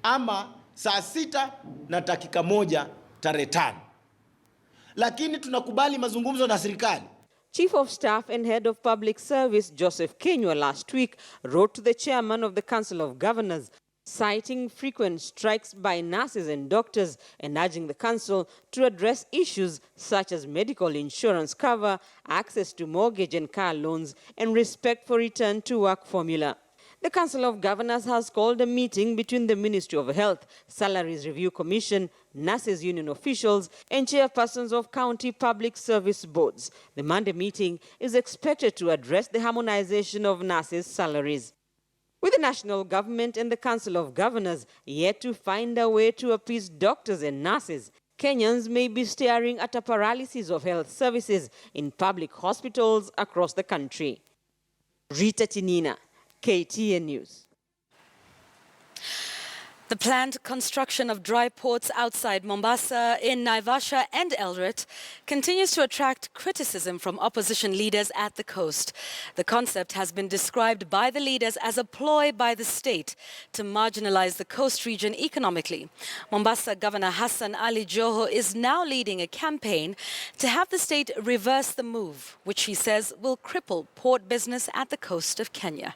ama saa 6:01 tarehe 5. Lakini tunakubali mazungumzo na serikali. Chief of Staff and Head of Public Service Joseph Kenywa last week wrote to the chairman of the Council of Governors, citing frequent strikes by nurses and doctors and urging the council to address issues such as medical insurance cover, access to mortgage and car loans, and respect for return to work formula. The Council of Governors has called a meeting between the Ministry of Health, Salaries Review Commission, Nurses Union officials, and chairpersons of county public service boards. The Monday meeting is expected to address the harmonization of nurses' salaries. With the national government and the Council of Governors yet to find a way to appease doctors and nurses, Kenyans may be staring at a paralysis of health services in public hospitals across the country. Rita Tinina, KTN News. The planned construction of dry ports outside Mombasa in Naivasha and Eldoret continues to attract criticism from opposition leaders at the coast. The concept has been described by the leaders as a ploy by the state to marginalize the coast region economically. Mombasa Governor Hassan Ali Joho is now leading a campaign to have the state reverse the move, which he says will cripple port business at the coast of Kenya.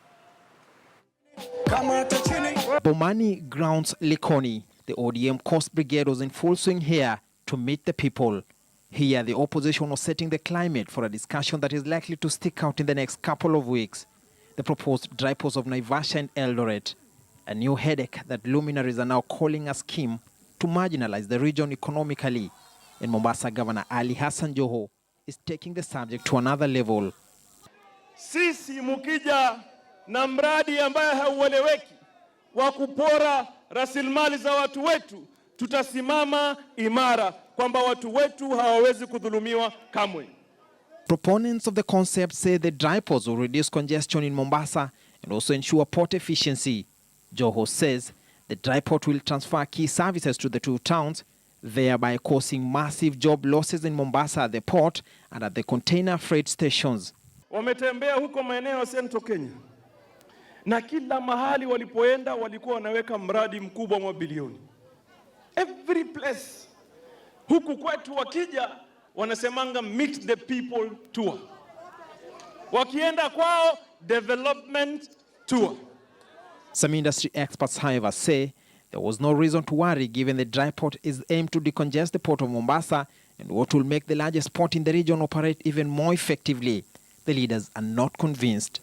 Bomani grounds Likoni. The ODM Coast Brigade was in full swing here to meet the people. Here, the opposition was setting the climate for a discussion that is likely to stick out in the next couple of weeks. The proposed dry ports of Naivasha and Eldoret. A new headache that luminaries are now calling a scheme to marginalize the region economically. And Mombasa Governor Ali Hassan Joho is taking the subject to another level. Sisi mukija na mradi ambaye haueleweki wa kupora rasilimali za watu wetu, tutasimama imara kwamba watu wetu hawawezi kudhulumiwa kamwe. Proponents of the concept say the dry ports will reduce congestion in Mombasa and also ensure port efficiency. Joho says the dry port will transfer key services to the two towns, thereby causing massive job losses in Mombasa at the port and at the container freight stations. Wametembea huko maeneo ya Central Kenya, na kila mahali walipoenda walikuwa wanaweka mradi mkubwa wa bilioni. Every place. Huku kwetu wakija wanasemanga meet the people tour. Wakienda kwao development tour. Some industry experts, however, say there was no reason to worry given the dry port is aimed to decongest the port of Mombasa and what will make the largest port in the region operate even more effectively. The leaders are not convinced.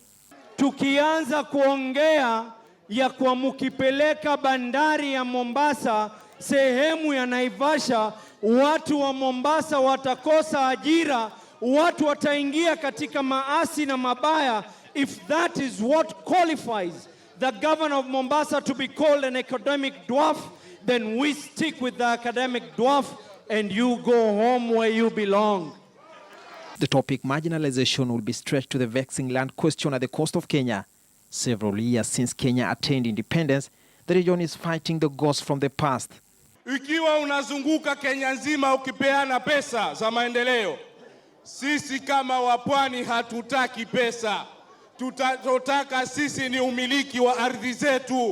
Tukianza kuongea ya kwa mukipeleka bandari ya Mombasa sehemu ya Naivasha, watu wa Mombasa watakosa ajira, watu wataingia katika maasi na mabaya. If that is what qualifies the governor of Mombasa to be called an academic dwarf, then we stick with the academic dwarf and you go home where you belong. The topic marginalization will be stretched to the vexing land question at the coast of Kenya. Several years since Kenya attained independence, the region is fighting the ghosts from the past. Ikiwa unazunguka Kenya nzima ukipeana pesa za maendeleo, sisi kama wapwani hatutaki pesa. Tutotaka sisi ni umiliki wa ardhi zetu.